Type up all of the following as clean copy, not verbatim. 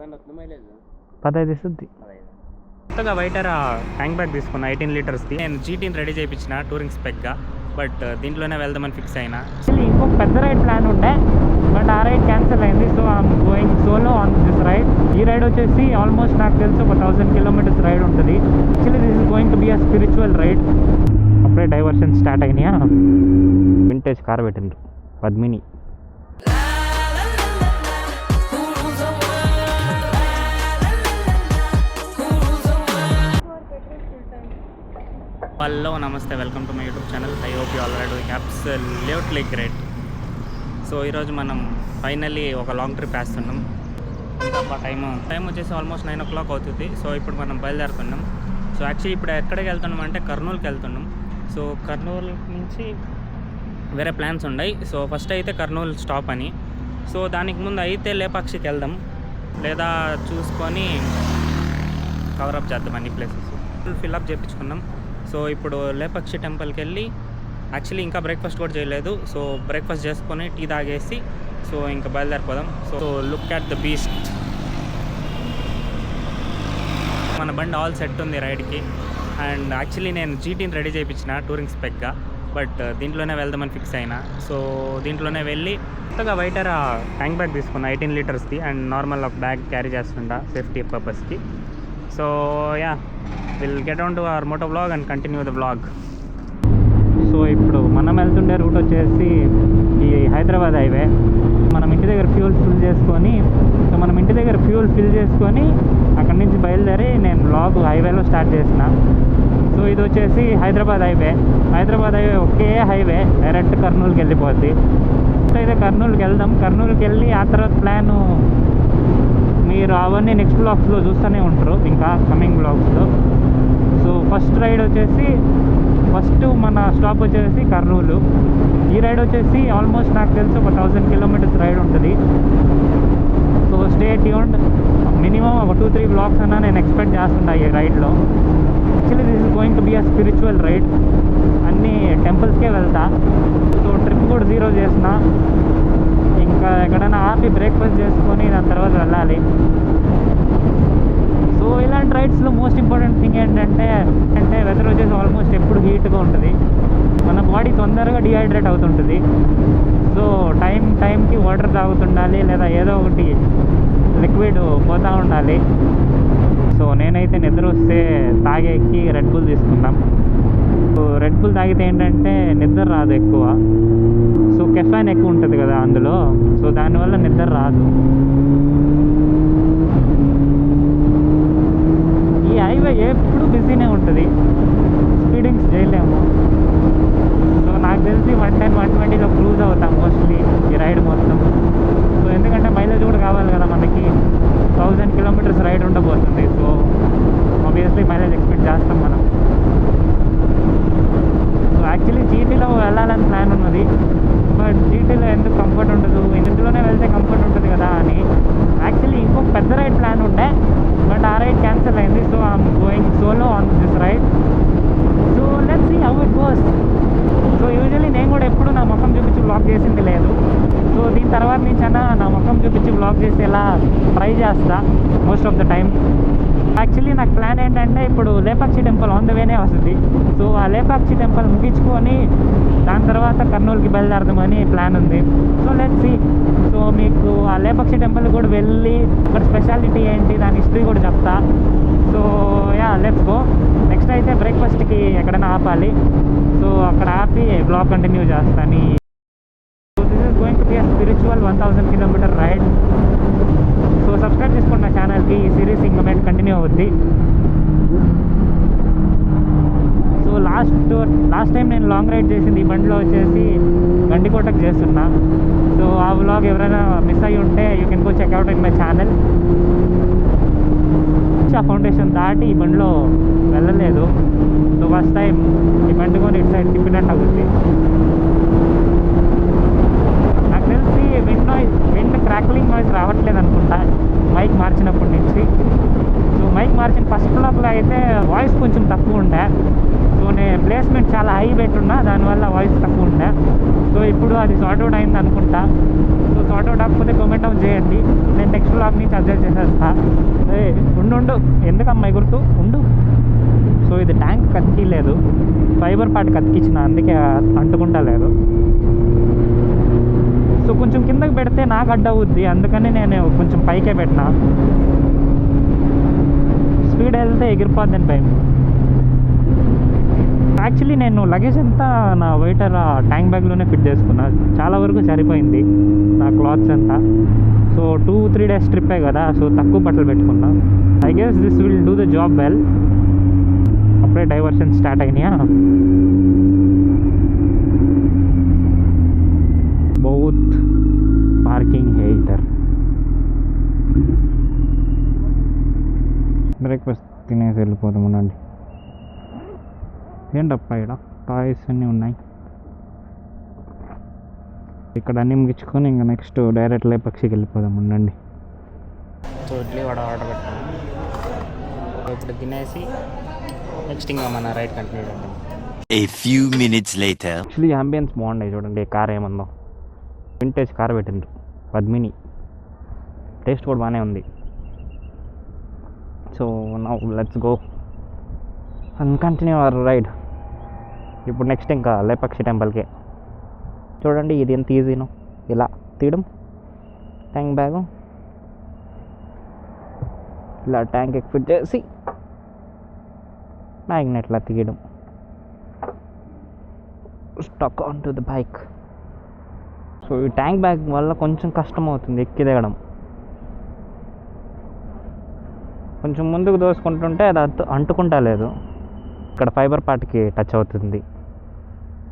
15 ఇస్తుంది. కొత్తగా waiter tank bag తీసుకున్నా 18 లీటర్స్ది. నేను జీటీని రెడీ చేయించిన టూరింగ్ స్పెక్గా, బట్ దీంట్లోనే వెళ్దామని ఫిక్స్ అయినా. ఇంకొక పెద్ద రైడ్ ప్లాన్ ఉండే, బట్ ఆ రైడ్ క్యాన్సిల్ అయింది. So I'm going solo on this ride. ఈ రైడ్ వచ్చేసి ఆల్మోస్ట్ నాకు తెలిసి ఒక 1000 కిలోమీటర్స్ రైడ్ ఉంటుంది. Actually this is going to be a spiritual ride. అప్పుడే డైవర్షన్ స్టార్ట్ అయినాయా. వింటేజ్ కార్ పెట్టిండ్రు పద్మిని. హలో నమస్తే, welcome to my YouTube channel. I hope you all are doing absolutely great. So ఈరోజు మనం ఫైనల్లీ ఒక long trip వేస్తున్నాం. Time వచ్చేసి almost 9 o'clock అవుతుంది. సో ఇప్పుడు మనం బయలుదేరుతున్నాం. సో యాక్చువల్లీ ఇప్పుడు ఎక్కడికి వెళ్తున్నాం అంటే కర్నూలుకి వెళ్తున్నాం. సో కర్నూలు నుంచి వేరే ప్లాన్స్ ఉన్నాయి. సో ఫస్ట్ అయితే కర్నూలు స్టాప్ అని. సో దానికి ముందు అయితే లేపాక్షికి వెళ్దాం, లేదా చూసుకొని కవరప్ చేద్దాం అన్ని ప్లేసెస్. ఫిల్అప్ చేయించుకున్నాం. సో ఇప్పుడు లేపాక్షి టెంపుల్కి వెళ్ళి, యాక్చువల్లీ ఇంకా బ్రేక్ఫాస్ట్ కూడా చేయలేదు. సో బ్రేక్ఫాస్ట్ చేసుకొని టీ తాగేసి సో ఇంకా బయలుదేరిపోదాం. So look at the beast. మన బండి ఆల్ సెట్ ఉంది రైడ్కి. అండ్ యాక్చువల్లీ నేను జీటీని రెడీ చేయించిన టూరింగ్ స్పెక్గా, బట్ దీంట్లోనే వెళ్దామని ఫిక్స్ అయినా. సో దీంట్లోనే వెళ్ళి కొత్తగా వైటర్ ట్యాంక్ బ్యాగ్ తీసుకున్నా 18 లీటర్స్ది. అండ్ నార్మల్ ఒక బ్యాగ్ క్యారీ చేస్తుంటా సేఫ్టీ పర్పస్కి. So yeah, will get on to our moto vlog and continue the vlog. So ఇప్పుడు మనం వెళ్తుండే రూట్ వచ్చేసి ఈ హైదరాబాద్ హైవే. మనం ఇంటి దగ్గర ఫ్యూల్ ఫిల్ చేసుకొని అక్కడి నుంచి బయలుదేరి నేను వ్లాగ్ హైవేలో స్టార్ట్ చేసిన. సో ఇది వచ్చేసి హైదరాబాద్ హైవే ఒకే హైవే డైరెక్ట్ కర్నూలుకి వెళ్ళిపోద్ది. అయితే కర్నూలుకి వెళ్దాం. కర్నూలుకి వెళ్ళి ఆ తర్వాత ప్లాను మీరు అవన్నీ నెక్స్ట్ బ్లాగ్స్లో చూస్తూనే ఉంటారు, ఇంకా కమింగ్ బ్లాగ్స్లో. సో ఫస్ట్ రైడ్ వచ్చేసి మన స్టాప్ వచ్చేసి కర్నూలు. ఈ రైడ్ వచ్చేసి ఆల్మోస్ట్ నాకు తెలిసి ఒక 1000 కిలోమీటర్స్ రైడ్ ఉంటుంది. So stay tuned. మినిమం ఒక 2-3 బ్లాగ్స్ అన్నా నేను ఎక్స్పెక్ట్ చేస్తున్నా ఈ రైడ్లో. Actually this is going to be a spiritual ride. అన్ని టెంపుల్స్కే వెళ్తా. సో ట్రిప్ కూడా 0 చేసిన. ఇంకా ఎక్కడైనా ఆపి బ్రేక్ఫాస్ట్ చేసుకొని దాని తర్వాత వెళ్ళాలి. సో ఇలాంటి రైడ్స్లో మోస్ట్ ఇంపార్టెంట్ థింగ్ ఏంటంటే వెదర్ వచ్చేసి ఆల్మోస్ట్ ఎప్పుడు హీట్గా ఉంటుంది. మన బాడీ తొందరగా డిహైడ్రేట్ అవుతుంటుంది. సో టైంకి వాటర్ తాగుతుండాలి, లేదా ఏదో ఒకటి లిక్విడ్ పోతూ ఉండాలి. సో నేనైతే నిద్ర వస్తే తాగేకి రెడ్ బుల్ తీసుకున్నాం. సో రెడ్ బుల్ తాగితే ఏంటంటే నిద్ర రాదు ఎక్కువ. సో కెఫైన్ ఎక్కువ ఉంటుంది కదా అందులో. సో దానివల్ల నిద్ర రాదు. ఈ హైవే ఎప్పుడు బిజీనే ఉంటుంది, స్పీడింగ్స్ చేయలేము. సో నాకు తెలిసి 110-120లో క్రూజ్ అవుతాం మోస్ట్లీ ఈ రైడ్ మొత్తం. సో ఎందుకంటే మైలేజ్ కూడా కావాలి కదా మనకి. 1000 కిలోమీటర్స్ రైడ్ ఉండబోతుంది. సో ఆబ్వియస్లీ మైలేజ్ ఎక్స్పెక్ట్ చేస్తాం మనం. సో యాక్చువల్లీ జీటీలో వెళ్ళాలని ప్లాన్ ఉన్నది, బట్ జీటీలో ఎందుకు కంఫర్ట్ ఉండదు, ఇందులోనే వెళ్తే కంఫర్ట్ ఉంటుంది కదా అని. యాక్చువల్లీ ఇంకొక పెద్ద రైడ్ ప్లాన్ ఉండే, బట్ ఆ రైడ్ క్యాన్సిల్ అయింది. So I'm going solo on this ride. So let's see how it goes. So usually నేను కూడా ఎప్పుడు నా ముఖం చూపించి బ్లాగ్ చేసింది లేదు. సో దీని తర్వాత నుంచైనా నా ముఖం చూపించి బ్లాగ్ చేసేలా ట్రై చేస్తా most of the time. Actually నాకు ప్లాన్ ఏంటంటే ఇప్పుడు లేపాక్షి టెంపుల్ ఆన్ ద వేనే వస్తుంది. సో ఆ లేపాక్షి టెంపుల్ ముగించుకొని దాని తర్వాత కర్నూలుకి బయలుదేరదామని ప్లాన్ ఉంది. So let's see. సో మీకు ఆ లేపాక్షి టెంపుల్ కూడా వెళ్ళి అక్కడ స్పెషాలిటీ ఏంటి, దాని హిస్టరీ కూడా చెప్తా. So yeah, let's go. Next అయితే బ్రేక్ఫాస్ట్కి ఎక్కడైనా ఆపాలి. సో అక్కడ ఆపి బ్లాగ్ కంటిన్యూ చేస్తాను. So this is going to be a spiritual 1000 kilometer ride. So subscribe చేసుకోండి నా ఛానల్కి. ఈ సిరీస్ ఇంకా మీద కంటిన్యూ అవుద్ది. సో లాస్ట్ టైం నేను లాంగ్ రైడ్ చేసింది ఈ బండిలో వచ్చేసి గండికోటకు చేస్తున్నా. సో ఆ వ్లాగ్ ఎవరైనా మిస్ అయ్యి ఉంటే you can go checkout in my channel. ఆ ఫౌండేషన్ దాటి ఈ బండిలో వెళ్ళలేదు. సో ఫస్ట్ టైం ఈ బండి కొని ఇటు సైడ్ తిప్పినట్టు అవుతుంది. నాకు తెలిసి విండ్ క్రాక్లింగ్ నాయిస్ రావట్లేదు అనుకుంటా మైక్ మార్చినప్పటి నుంచి. సో మైక్ మార్చిన ఫస్ట్ బ్లాగ్లో నార్మల్గా అయితే వాయిస్ కొంచెం తక్కువ ఉండే. సో నేను ప్లేస్మెంట్ చాలా హై పెట్టున్నా, దానివల్ల వాయిస్ తక్కువ ఉండే. సో ఇప్పుడు అది సార్ట్ అవుట్ అయింది అనుకుంటా. సో సార్ట్ అవుట్ అవ్వకపోతే కామెంట్ డౌన్ చేయండి, నేను నెక్స్ట్ బ్లాగ్ నుంచి అడ్జస్ట్ చేసేస్తా. ఉండు ఎందుకమ్మా గుర్తు ఉండు. సో ఇది ట్యాంక్ కతికిలేదు, ఫైబర్ పార్ట్ కతికిచ్చిన, అందుకే అంటుకుంటా లేదు. సో కొంచెం కిందకి పెడితే నాకు అడ్డ అవుద్ది, అందుకని నేను కొంచెం పైకే పెట్టినా. స్పీడ్ వెళ్తే ఎగిరిపోద్దని భయం. యాక్చువల్లీ నేను లగేజ్ అంతా నా వెయిటర్ ట్యాంక్ బ్యాగ్లోనే ఫిట్ చేసుకున్నా, చాలా వరకు సరిపోయింది నా క్లాత్స్ అంతా. సో 2-3 days ట్రిప్పే కదా, సో తక్కువ బట్టలు పెట్టుకున్నా. I guess this will do the job well. అప్పుడే డైవర్షన్ స్టార్ట్ అయినాయా. బౌత్ పార్కింగ్ హే ఇదర్. బ్రేక్ఫాస్ట్ తినేసి వెళ్ళిపోదామనండి. ఏంటప్ప ఇక్కడ టాయ్స్ అన్నీ ఉన్నాయి. ఇక్కడ అన్నీ ముగించుకొని ఇంకా నెక్స్ట్ డైరెక్ట్ లేపాక్షికి వెళ్ళిపోదాం ఉండండి. సో ఇడ్లీ వడ ఆర్డర్ పెట్టాము, ఇప్పుడు తినేసి నెక్స్ట్ ఇంకా మన రైడ్ కంటిన్యూ చేద్దాం. A few minutes later. Actually ambience బాగున్నాయి చూడండి. కార్ ఏముందో వింటేజ్ కార్ పెట్టిండ్రు, పద్మిని. టేస్ట్ కూడా బాగానే ఉంది. So now let's go and continue our ride. ఇప్పుడు నెక్స్ట్ ఇంకా లేపాక్షి టెంపుల్కే. చూడండి ఇది ఎంత ఈజీనో, ఇలా తీయడం ట్యాంక్ బ్యాగు, ఇలా ట్యాంక్ ఫిట్ చేసి మ్యాగ్నెట్లా తీయడం, stuck on to the bike. So ఈ ట్యాంక్ బ్యాగ్ వల్ల కొంచెం కష్టం అవుతుంది ఎక్కి దిగడం. కొంచెం ముందుకు దోసుకుంటుంటే అది అంటుకుంటా లేదు, ఇక్కడ ఫైబర్ పార్ట్కి టచ్ అవుతుంది.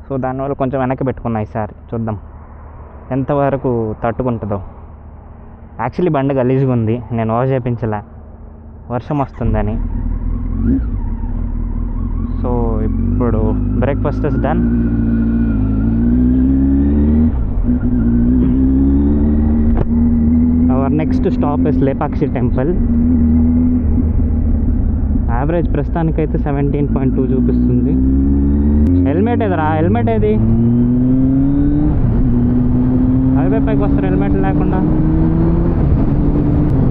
సో దానివల్ల కొంచెం వెనక్కి పెట్టుకున్నా. ఈసారి చూద్దాం ఎంతవరకు తట్టుకుంటుందో. యాక్చువల్లీ బండి గలీజ్గా ఉంది, నేను వాష్ చేయించలే, వర్షం వస్తుందని. సో ఇప్పుడు breakfast is done. Our next stop is Lepakshi temple. Average ప్రస్తుతానికైతే 17.2 చూపిస్తుంది. హెల్మెట్ ఏదిరా, హెల్మెట్ ఏది? హైవే పైకి వస్తారు హెల్మెట్ లేకుండా.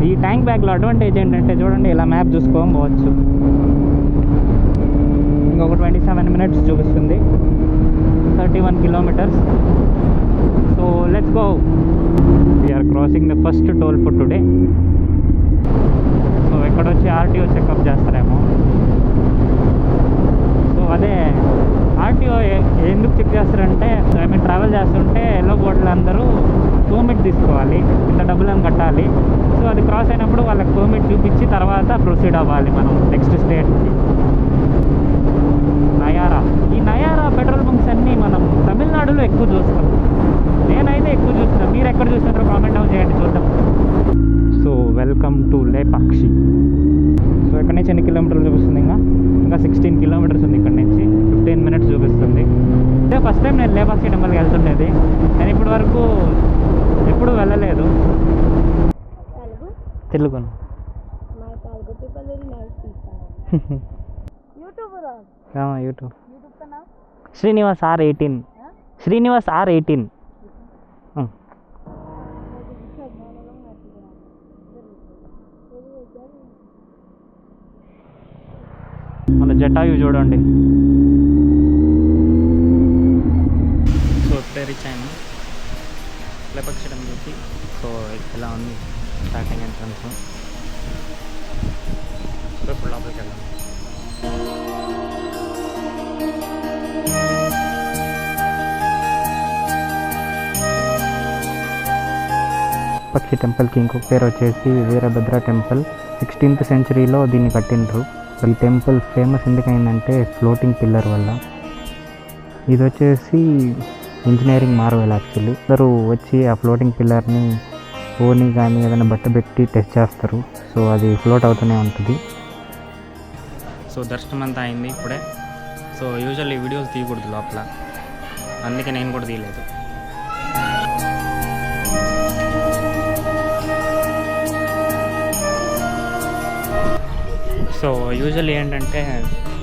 ఈ ట్యాంక్ బ్యాగ్లో అడ్వాంటేజ్ ఏంటంటే చూడండి, ఇలా మ్యాప్ చూసుకోని పోవచ్చు. ఇంకొక 27 minutes చూపిస్తుంది, 31 kilometers. So let's go. We're crossing the first toll for today. So ఇక్కడ వచ్చి ఆర్టీఓ చెకప్ చేస్తారేమో. సో అదే ఆర్టీఓ ఎందుకు చెక్ చేస్తారంటే, మేము ట్రావెల్ చేస్తుంటే ఎల్లో బోర్డులు అందరూ పర్మిట్ తీసుకోవాలి, ఇంత డబ్బులను కట్టాలి. సో అది క్రాస్ అయినప్పుడు వాళ్ళకి పర్మిట్ చూపించి తర్వాత ప్రొసీడ్ అవ్వాలి మనం నెక్స్ట్ స్టేట్కి. నయారా, ఈ నయారా పెట్రోల్ బంక్స్ అన్నీ మనం తమిళనాడులో ఎక్కువ చూస్తాం. నేనైతే ఎక్కువ చూస్తాను, మీరు ఎక్కడ చూసినారో కామెంట్ డౌన్ చేయండి, చూద్దాం. So welcome to Lepakshi. So ఇక్కడ నుంచి ఎన్ని కిలోమీటర్లు చూపిస్తుంది? ఇంకా 16 kilometers ఉంది ఇక్కడ నుంచి. 15 minutes చూపిస్తుంది. అంటే ఫస్ట్ టైం నేను లేపాక్షి టెంపుల్కి వెళ్తుండేది, నేను ఇప్పటి వరకు ఎప్పుడు వెళ్ళలేదు. Telugu YouTube Srinivas R18. Srinivas R18. మన జటాయు చూడండి. సో ఇప్పుడే రీచ్ అయింది లేపాక్షి టెంపుల్కి. సో ఇలా ఉంది స్టార్టింగ్ ఎంట్రన్స్. సో ఇప్పుడు లోపలికి వెళ్దాం. లేపాక్షి టెంపుల్కి ఇంకొక పేరు వచ్చేసి వీరభద్ర టెంపుల్. 16th centuryలో దీన్ని కట్టిండ్రు. ఈ టెంపుల్ ఫేమస్ ఎందుకైందంటే ఫ్లోటింగ్ పిల్లర్ వల్ల. ఇది వచ్చేసి ఇంజనీరింగ్ మార్వెల్ యాక్చువల్లీ. అందరూ వచ్చి ఆ ఫ్లోటింగ్ పిల్లర్ని ఓని కానీ ఏదైనా బట్ట పెట్టి టెస్ట్ చేస్తారు. సో అది ఫ్లోట్ అవుతూనే ఉంటుంది. సో దర్శనం అంతా అయింది ఇప్పుడే. సో యూజువల్లీ వీడియోస్ తీయకూడదు లోపల, అందుకే నేను కూడా తీయలేదు. సో యూజువల్లీ ఏంటంటే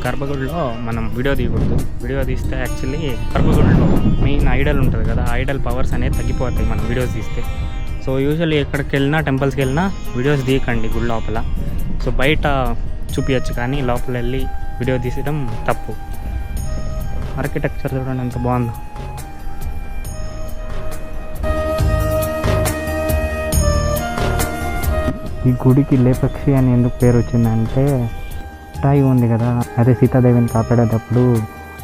గర్భగుడిలో మనం వీడియో తీయకూడదు. వీడియో తీస్తే యాక్చువల్లీ గర్భగుడిలో మెయిన్ ఐడల్ ఉంటుంది కదా, ఐడల్ పవర్స్ అనేది తగ్గిపోతాయి మనం వీడియోస్ తీస్తే. సో యూజువల్లీ ఎక్కడికి వెళ్ళినా టెంపుల్స్కి వెళ్ళినా వీడియోస్ తీయకండి గుడి లోపల. సో బయట చూపించచ్చు కానీ లోపల వెళ్ళి వీడియో తీయడం తప్పు. ఆర్కిటెక్చర్ చూడండి ఎంత బాగుందో. ఈ గుడికి లేపక్షి అని ఎందుకు పేరు వచ్చిందంటే జటాయు ఉంది కదా, అదే సీతాదేవిని కాపాడేటప్పుడు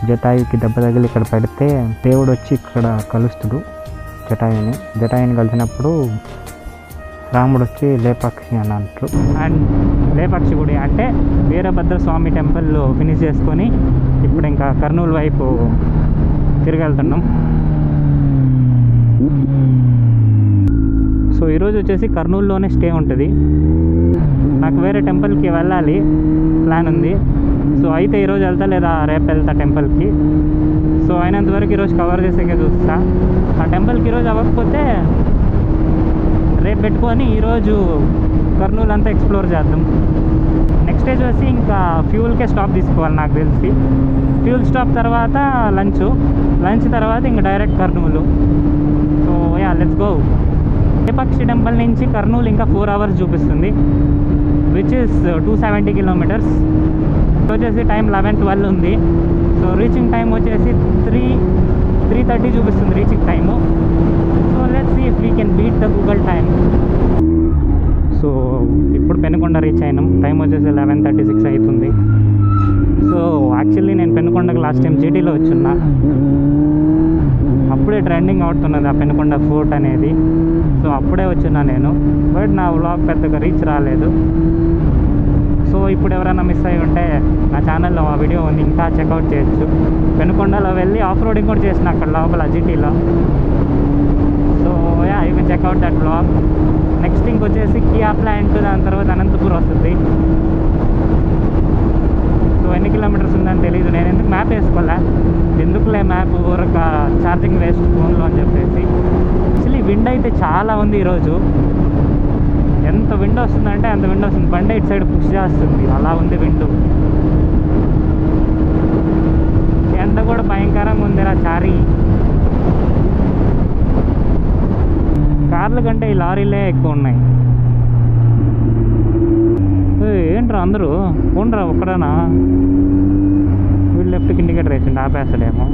జటాయుకి దెబ్బ తగిలి ఇక్కడ పెడితే దేవుడు వచ్చి ఇక్కడ కలుస్తుడు జటాయుని కలిసినప్పుడు రాముడు వచ్చి లేపాక్షి అని అంటారు. అండ్ లేపాక్షి గుడి అంటే వీరభద్ర స్వామి టెంపుల్ ఫినిష్ చేసుకొని ఇప్పుడు ఇంకా కర్నూలు వైపు తిరిగి వెళ్తున్నాం. సో ఈరోజు వచ్చేసి కర్నూలులోనే స్టే ఉంటుంది. నాకు వేరే టెంపుల్కి వెళ్ళాలి ప్లాన్ ఉంది. సో అయితే ఈరోజు వెళ్తా లేదా రేపు వెళ్తా టెంపుల్కి. సో అయినంతవరకు ఈరోజు కవర్ చేసేకే చూస్తా. ఆ టెంపుల్కి ఈరోజు అవ్వకపోతే రేపు పెట్టుకొని ఈరోజు కర్నూలు అంతా ఎక్స్ప్లోర్ చేద్దాం. నెక్స్ట్ డే వచ్చి ఇంకా ఫ్యూల్కే స్టాప్ తీసుకోవాలి నాకు తెలిసి. ఫ్యూల్ స్టాప్ తర్వాత లంచ్ తర్వాత ఇంకా direct Kurnool. So yeah let's go. Lepakshi temple నుంచి కర్నూలు ఇంకా 4 hours చూపిస్తుంది, విచ్ ఇస్ 270 kilometers. వచ్చేసి టైం 11-12 ఉంది. సో రీచింగ్ టైం వచ్చేసి 3:30 చూపిస్తుంది reaching time. So let's see if we can beat the Google time. So ఇప్పుడు పెనుకొండ రీచ్ అయినాం. టైం వచ్చేసి 11:36 అవుతుంది. సో యాక్చువల్లీ నేను పెనుకొండకు లాస్ట్ టైం జీటీలో వచ్చున్నా. అప్పుడే ట్రెండింగ్ అవుతున్నది ఆ పెనుకొండ ఫోర్ట్ అనేది. సో అప్పుడే వచ్చున్నా నేను, బట్ నా వ్లాగ్ పెద్దగా రీచ్ రాలేదు. సో ఇప్పుడు ఎవరైనా మిస్ అయ్యి ఉంటే నా ఛానల్లో ఆ వీడియో ఉంది, ఇంకా చెక్అవుట్ చేయొచ్చు. పెనుకొండలో వెళ్ళి ఆఫ్ రోడింగ్ కూడా చేసిన అక్కడ లోపల జీటీలో. So yeah you can check out that vlog. Next ఇంకొచ్చేసి కియా ప్లాంట్, దాని తర్వాత అనంతపూర్ వస్తుంది. సో ఎన్ని కిలోమీటర్స్ ఉందని తెలియదు. నేను ఎందుకు మ్యాప్ వేసుకోలే, ఎందుకులే మ్యాప్ ఊరక ఛార్జింగ్ వేస్ట్ ఫోన్లో అని చెప్పేసి. యాక్చువల్లీ విండ్ అయితే చాలా ఉంది ఈరోజు. ఎంత విండ్ వస్తుందంటే అంత విండ్ వస్తుంది. బండి ఇటు సైడ్ పుష్ చేస్తుంది, అలా ఉంది విండ్. ఎండ కూడా భయంకరంగా ఉంది రా చారీ. కార్ల కంటే ఈ లారీలే ఎక్కువ ఉన్నాయి. ఏంట్రా అందరూ పోండ్రా ఒక్కడనా? వీళ్ళు లెఫ్ట్కి ఇండికేటర్ వేసిండు, ఆపేస్తాడేమో.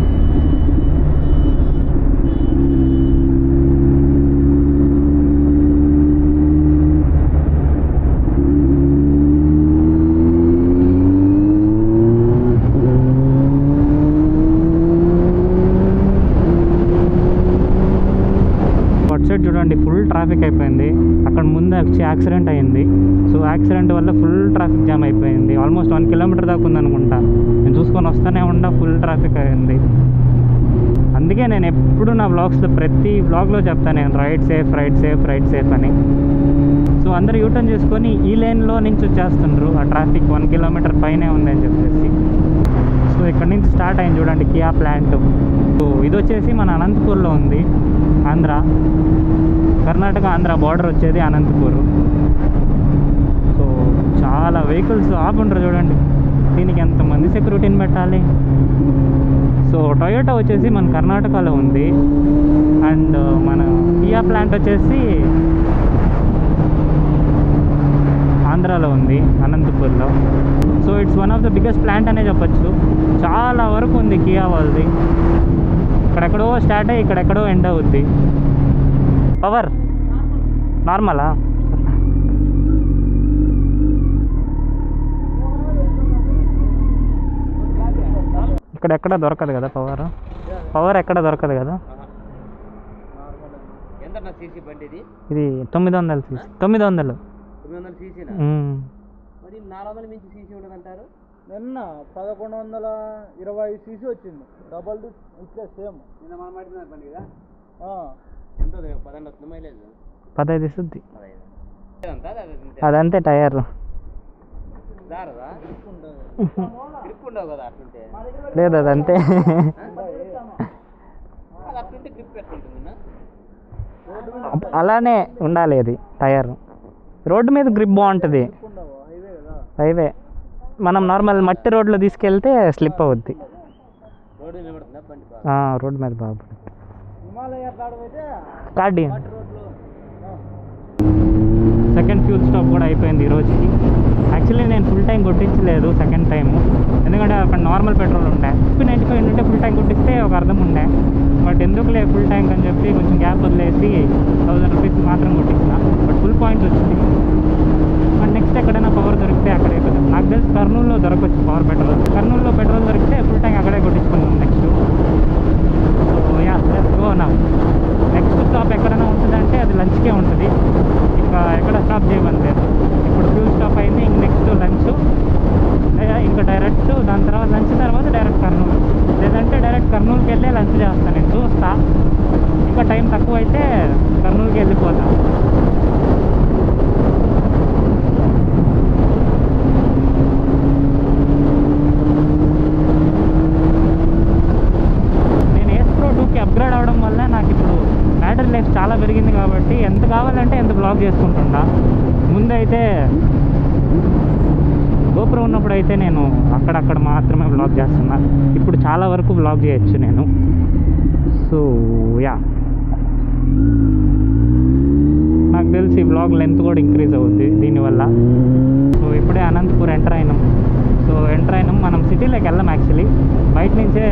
సైడ్ చూడండి ఫుల్ ట్రాఫిక్ అయిపోయింది. అక్కడ ముందు వచ్చి యాక్సిడెంట్ అయింది. సో యాక్సిడెంట్ వల్ల ఫుల్ ట్రాఫిక్ జామ్ అయిపోయింది. ఆల్మోస్ట్ 1 kilometer దాకా ఉందనుకుంటా. నేను చూసుకొని వస్తూనే ఉండా, ఫుల్ ట్రాఫిక్ అయింది. అందుకే నేను ఎప్పుడు నా వ్లాగ్స్లో ప్రతి వ్లాగ్లో చెప్తాను నేను రైట్ సేఫ్ అని. సో అందరు యూటర్న్ చేసుకొని ఈ లేన్లో నుంచి వచ్చేస్తుండ్రు. ఆ ట్రాఫిక్ 1 kilometer పైనే ఉందని చెప్పేసి. సో ఇక్కడ నుంచి స్టార్ట్ అయింది చూడండి కియా ప్లాంట్. సో ఇది వచ్చేసి మన అనంతపూర్లో ఉంది, ఆంధ్ర, కర్ణాటక ఆంధ్ర బార్డర్ వచ్చేది అనంతపూర్. సో చాలా వెహికల్స్ ఆపుంటారు చూడండి. దీనికి ఎంతమంది సెక్యూరిటీని పెట్టాలి. సో టొయోటా వచ్చేసి మన కర్ణాటకలో ఉంది, అండ్ మన కియా ప్లాంట్ వచ్చేసి ఆంధ్రాలో ఉంది, అనంతపూర్లో. So it's one of the biggest plant అనే చెప్పచ్చు. చాలా వరకు ఉంది కియా వాళ్ళది. ఇక్కడెక్కడో స్టార్ట్ అయ్యి ఇక్కడెక్కడో ఎండ్ అవుద్ది. పవర్ నార్మలా? ఇక్కడ ఎక్కడ దొరకదు కదా పవర్ ఎక్కడ దొరకదు కదా. ఇది 900 cc. 900 నిన్న 1120 cc వచ్చింది. డబల్ ఇట్లా సేమ్. 15 ఇస్తుంది అదంతే. టైర్ లేదు అదంతే. అలానే ఉండాలి అది టైర్. రోడ్డు మీద గ్రిప్ బాగుంటుంది. హైవే మనం నార్మల్ మట్టి రోడ్లో తీసుకెళ్తే స్లిప్ అవుద్ది. రోడ్ మీద బాగా కాడి. సెకండ్ ఫ్యూల్ స్టాప్ కూడా అయిపోయింది ఈరోజుకి. యాక్చువల్లీ నేను ఫుల్ ట్యాంక్ కొట్టించలేదు సెకండ్ టైము, ఎందుకంటే అక్కడ నార్మల్ పెట్రోల్ ఉండే. 95 ఏంటంటే ఫుల్ ట్యాంక్ కొట్టిస్తే ఒక అర్థం ఉండే, బట్ ఎందుకులే ఫుల్ ట్యాంక్ అని చెప్పి కొంచెం గ్యాప్ వదిలేసి 1000 రూపీస్ మాత్రం కొట్టించిన. బట్ ఫుల్ పాయింట్స్ వచ్చింది. అండ్ నెక్స్ట్ ఎక్కడైనా పవర్ దొరికితే అక్కడే కదా, నాకు తెలిసి కర్నూలులో దొరకవచ్చు పవర్ పెట్రోల్. కర్నూలులో పెట్రోల్ దొరికితే ఫుల్ ట్యాంక్ అక్కడే కొట్టించుకుందాం next. So yeah let's go now. Next stop ఎక్కడైనా ఉంటుందంటే అది లంచ్కే ఉంటుంది, ఇంకా ఎక్కడ స్టాప్ చేయమని లేదు. ఇప్పుడు ఫ్యూల్ స్టాప్ అయింది, ఇంక నెక్స్ట్ లంచ్, ఇంకా డైరెక్ట్ దాని తర్వాత లంచ్ తర్వాత డైరెక్ట్ కర్నూలు, లేదంటే డైరెక్ట్ కర్నూలుకి వెళ్ళి లంచ్ చేస్తాను. నేను చూస్తా, ఇంకా టైం తక్కువ అయితే కర్నూలుకి వెళ్ళిపోతా. అప్గ్రేడ్ అవడం వల్ల నాకు ఇప్పుడు బ్యాటరీ లైఫ్ చాలా పెరిగింది కాబట్టి ఎంత కావాలంటే ఎంత బ్లాగ్ చేసుకుంటున్నా. ముందైతే గోప్రో ఉన్నప్పుడు అయితే నేను అక్కడక్కడ మాత్రమే బ్లాగ్ చేస్తున్నా, ఇప్పుడు చాలా వరకు బ్లాగ్ చేయొచ్చు నేను. సో యా, నాకు తెలిసి బ్లాగ్ లెంత్ కూడా ఇంక్రీజ్ అవుద్ది దీనివల్ల. సో ఇప్పుడే అనంతపూర్ ఎంటర్ అయినాం. సో ఎంటర్ అయినాం, మనం సిటీలోకి వెళ్ళాం. యాక్చువల్లీ బయట నుంచే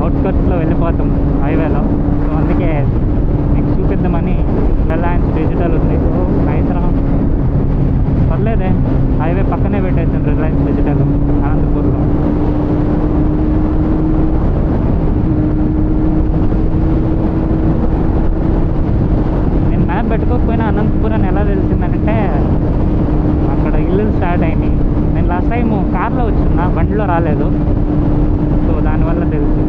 అవుట్స్కర్ట్స్లో వెళ్ళిపోతాం హైవేలో. సో అందుకే మీకు చూపిద్దామని. రిలయన్స్ డిజిటల్ ఉంది. సో నైస్రా, పర్లేదే, హైవే పక్కనే పెట్టేసాను రిలయన్స్ డిజిటల్ అనంతపూర్లో. నేను మ్యాప్ పెట్టుకోకపోయినా అనంతపూర్ అని ఎలా తెలిసిందంటే అక్కడ ఇల్లు స్టార్ట్ అయినాయి. నేను లాస్ట్ టైం కార్లో వచ్చిన్నా, బండిలో రాలేదు. సో దానివల్ల తెలుసు.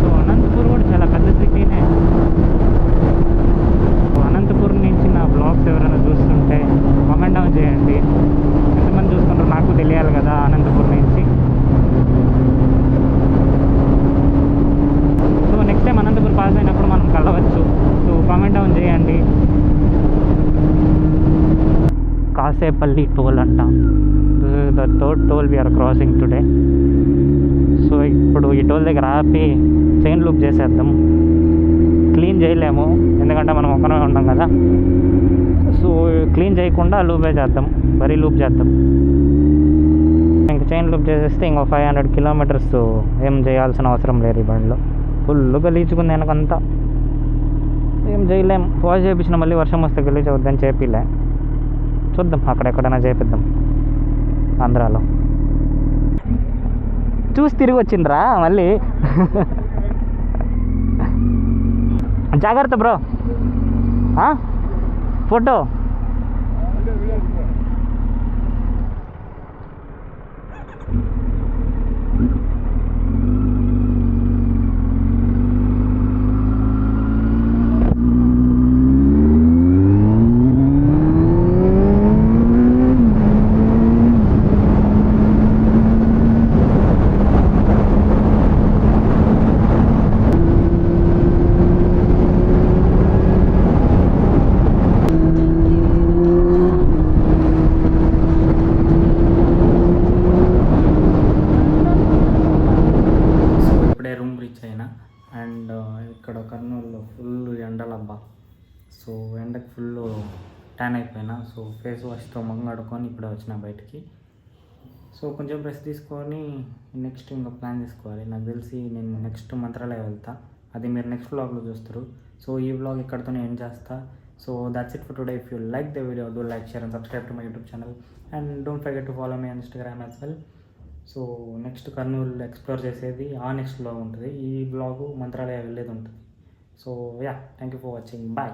సో అనంతపూర్ కూడా చాలా పెద్ద సిటీనే. అనంతపూర్ నుంచి నా బ్లాగ్స్ ఎవరైనా చూస్తుంటే కామెంట్ డౌన్ చేయండి. ఎంతమంది చూస్తుంటారో నాకు తెలియాలి కదా అనంతపూర్ నుంచి. So next time Anantapur pass అయినప్పుడు మనం కలవచ్చు. సో కామెంట్ డౌన్ చేయండి. కాసేపల్లి టోల్ అంట, the third toll we're crossing today. So ఇప్పుడు ఈ టోల్ దగ్గర ఆపి చైన్ లూప్ చేసేద్దాం. క్లీన్ చేయలేము ఎందుకంటే మనం ఒక్కనే ఉంటాం కదా. సో క్లీన్ చేయకుండా లూపే చేద్దాం, వరీ లూప్ చేద్దాం. ఇంక చైన్ లూప్ చేసేస్తే ఇంకో 500 కిలోమీటర్స్ ఏం చేయాల్సిన అవసరం లేదు. ఈ బండిలో ఫుల్ గలీచుకుంది వెనకంతా, ఏం చేయలేం. వాష్ చేయించిన మళ్ళీ వర్షం వస్తే గలీజ్ అవుద్దని చేపిలే. చూద్దాం అక్కడెక్కడైనా చేపిద్దాం. ఆంధ్రాలో చూసి తిరిగి వచ్చిండ్రా మళ్ళీ. జాగ్రత్త బ్రో, ఫోటో. అండ్ ఇక్కడ కర్నూలులో ఫుల్ ఎండలబ్బా. సో ఎండకు ఫుల్ ట్యాన్ అయిపోయినా. సో ఫేస్ వాష్తో మొహం కడుక్కొని ఇప్పుడే వచ్చిన బయటికి. సో కొంచెం రెస్ట్ తీసుకొని నెక్స్ట్ ఇంకా ప్లాన్ చేసుకోవాలి. నాకు తెలిసి నేను నెక్స్ట్ మంత్రాలయ వెళ్తా, అది మీరు నెక్స్ట్ వ్లాగ్లో చూస్తారు. సో ఈ వ్లాగ్ ఇక్కడితోనే ఎండ్ చేస్తా. So that's it for today. If you like the video, do like, share and subscribe to my YouTube channel and don't forget to follow my Instagram as well. So next Kurnool explore చేసేది ఆ next vlog ఉంటుంది. ఈ vlog Mantralaya వెళ్ళేది ఉంటుంది. So yeah, thank you for watching. Bye.